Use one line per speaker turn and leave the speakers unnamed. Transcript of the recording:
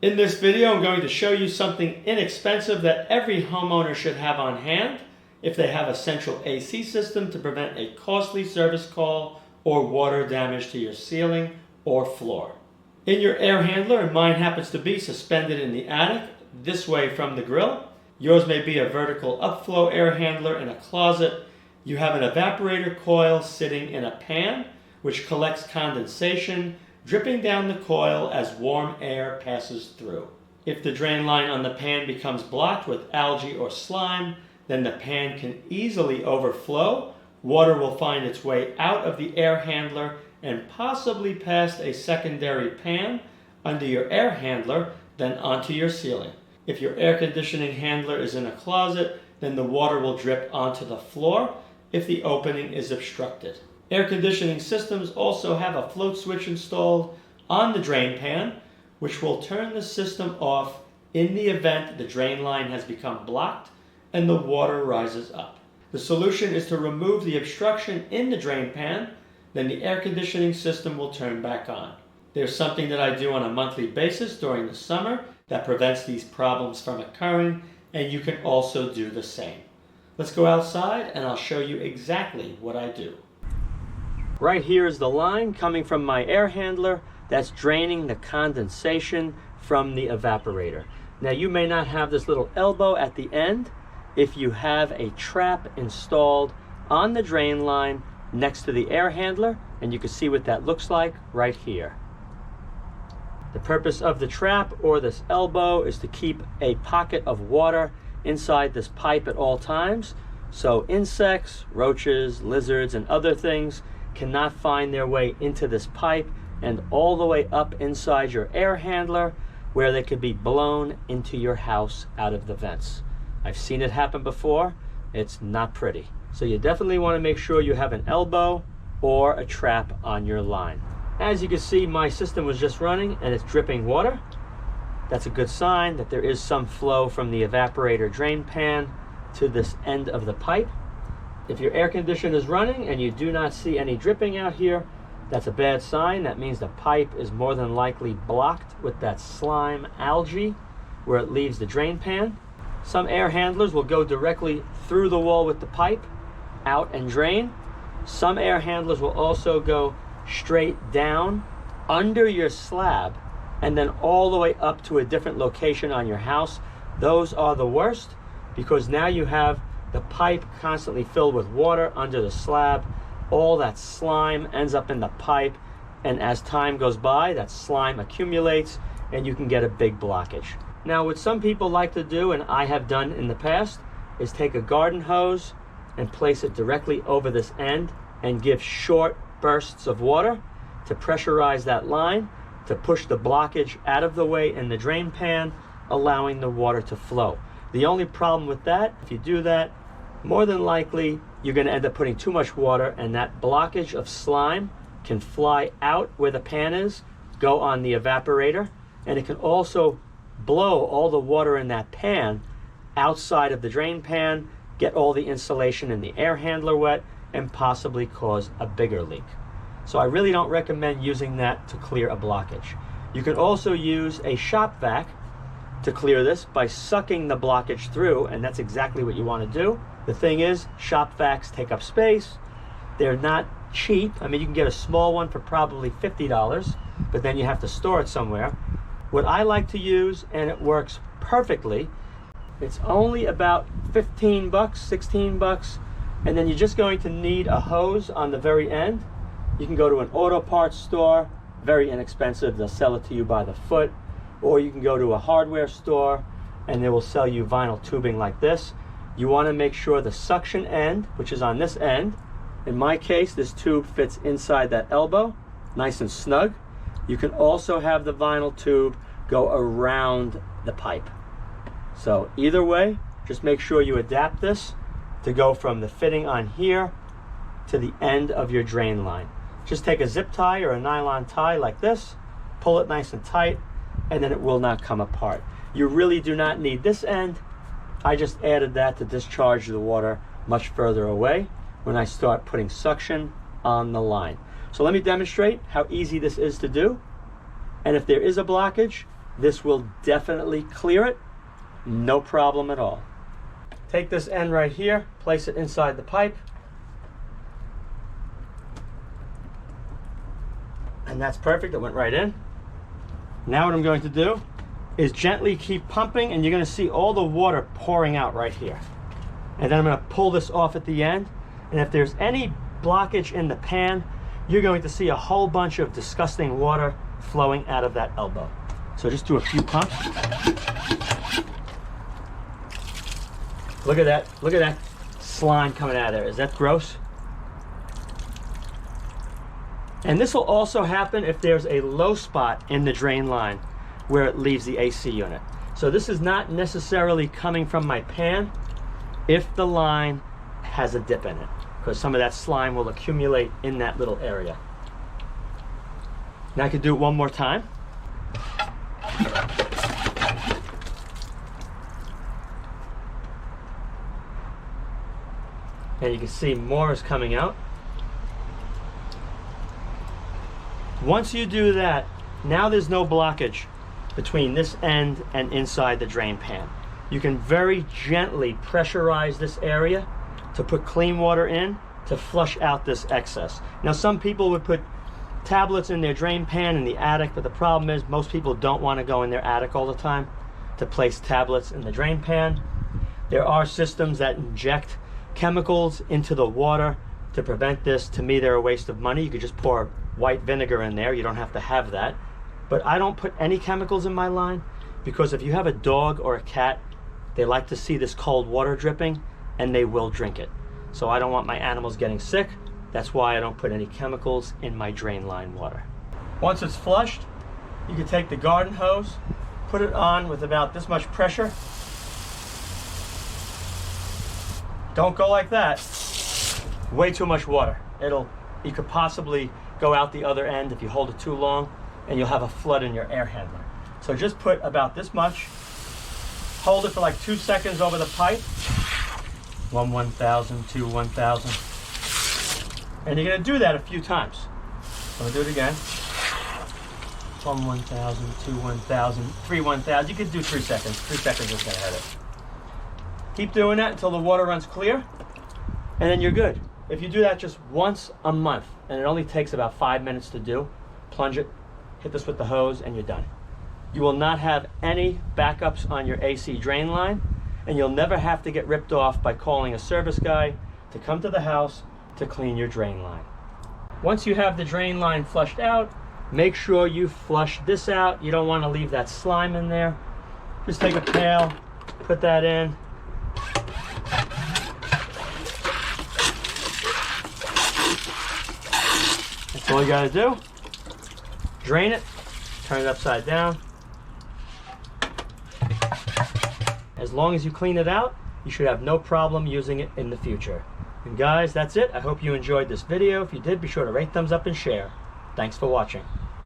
In this video, I'm going to show you something inexpensive that every homeowner should have on hand if they have a central AC system to prevent a costly service call or water damage to your ceiling or floor. In your air handler, and mine happens to be suspended in the attic this way from the grill. Yours may be a vertical upflow air handler in a closet. You have an evaporator coil sitting in a pan which collects condensation, dripping down the coil as warm air passes through. If the drain line on the pan becomes blocked with algae or slime, then the pan can easily overflow. Water will find its way out of the air handler and possibly past a secondary pan under your air handler, then onto your ceiling. If your air conditioning handler is in a closet, then the water will drip onto the floor if the opening is obstructed. Air conditioning systems also have a float switch installed on the drain pan, which will turn the system off in the event the drain line has become blocked and the water rises up. The solution is to remove the obstruction in the drain pan, then the air conditioning system will turn back on. There's something that I do on a monthly basis during the summer that prevents these problems from occurring, and you can also do the same. Let's go outside and I'll show you exactly what I do. Right here is the line coming from my air handler that's draining the condensation from the evaporator. Now you may not have this little elbow at the end if you have a trap installed on the drain line next to the air handler, and you can see what that looks like right here. The purpose of the trap or this elbow is to keep a pocket of water inside this pipe at all times, so insects, roaches, lizards, and other things cannot find their way into this pipe and all the way up inside your air handler where they could be blown into your house out of the vents. I've seen it happen before. It's not pretty. So you definitely want to make sure you have an elbow or a trap on your line. As you can see, my system was just running and it's dripping water. That's a good sign that there is some flow from the evaporator drain pan to this end of the pipe. If your air conditioner is running and you do not see any dripping out here, that's a bad sign. That means the pipe is more than likely blocked with that slime algae where it leaves the drain pan. Some air handlers will go directly through the wall with the pipe, out and drain. Some air handlers will also go straight down under your slab and then all the way up to a different location on your house. Those are the worst because now you have the pipe constantly filled with water under the slab. All that slime ends up in the pipe, and as time goes by, that slime accumulates and you can get a big blockage. Now, what some people like to do, and I have done in the past, is take a garden hose and place it directly over this end and give short bursts of water to pressurize that line to push the blockage out of the way in the drain pan, allowing the water to flow. The only problem with that, if you do that, more than likely you're going to end up putting too much water, and that blockage of slime can fly out where the pan is, go on the evaporator, and it can also blow all the water in that pan outside of the drain pan, get all the insulation in the air handler wet, and possibly cause a bigger leak. So I really don't recommend using that to clear a blockage. You can also use a shop vac to clear this by sucking the blockage through, and that's exactly what you want to do. The thing is, shop vacs take up space. They're not cheap. I mean, you can get a small one for probably $50, but then you have to store it somewhere. What I like to use, and it works perfectly, it's only about 15 bucks, 16 bucks, and then you're just going to need a hose on the very end. You can go to an auto parts store, very inexpensive, they'll sell it to you by the foot, or you can go to a hardware store and they will sell you vinyl tubing like this. You want to make sure the suction end, which is on this end, in my case this tube fits inside that elbow, nice and snug. You can also have the vinyl tube go around the pipe. So either way, just make sure you adapt this to go from the fitting on here to the end of your drain line. Just take a zip tie or a nylon tie like this, pull it nice and tight, and then it will not come apart. You really do not need this end. I just added that to discharge the water much further away when I start putting suction on the line. So let me demonstrate how easy this is to do. And if there is a blockage, This will definitely clear it, no problem at all. Take this end right here, place it inside the pipe, and that's perfect, it went right in. Now what I'm going to do is gently keep pumping, and you're going to see all the water pouring out right here. And then I'm going to pull this off at the end, and if there's any blockage in the pan, you're going to see a whole bunch of disgusting water flowing out of that elbow. So just do a few pumps. Look at that slime coming out of there. Is that gross? And this will also happen if there's a low spot in the drain line where it leaves the AC unit. So this is not necessarily coming from my pan if the line has a dip in it, because some of that slime will accumulate in that little area. Now I can do it one more time. And you can see more is coming out. Once you do that, now there's no blockage between this end and inside the drain pan. You can very gently pressurize this area to put clean water in to flush out this excess. Now some people would put tablets in their drain pan in the attic, but the problem is most people don't want to go in their attic all the time to place tablets in the drain pan. There are systems that inject chemicals into the water to prevent this. To me, they're a waste of money. You could just pour white vinegar in there. You don't have to have that. But I don't put any chemicals in my line, because if you have a dog or a cat, they like to see this cold water dripping and they will drink it. So I don't want my animals getting sick. That's why I don't put any chemicals in my drain line water. Once it's flushed, you can take the garden hose, put it on with about this much pressure. Don't go like that. Way too much water. You could possibly go out the other end if you hold it too long, and you'll have a flood in your air handler. So just put about this much, hold it for like 2 seconds over the pipe. 1 1000, 2 1000. And you're gonna do that a few times. So I'll do it again. 1 1000, 2 1000, 3 1000. You could do 3 seconds. 3 seconds is gonna hurt it. Keep doing that until the water runs clear, and then you're good. If you do that just once a month, and it only takes about 5 minutes to do, plunge it, hit this with the hose, and you're done. You will not have any backups on your AC drain line, and you'll never have to get ripped off by calling a service guy to come to the house to clean your drain line. Once you have the drain line flushed out, make sure you flush this out. You don't want to leave that slime in there. Just take a pail, put that in. That's all you gotta do. Drain it, turn it upside down. As long as you clean it out, you should have no problem using it in the future. And guys, that's it. I hope you enjoyed this video. If you did, be sure to rate, thumbs up, and share. Thanks for watching.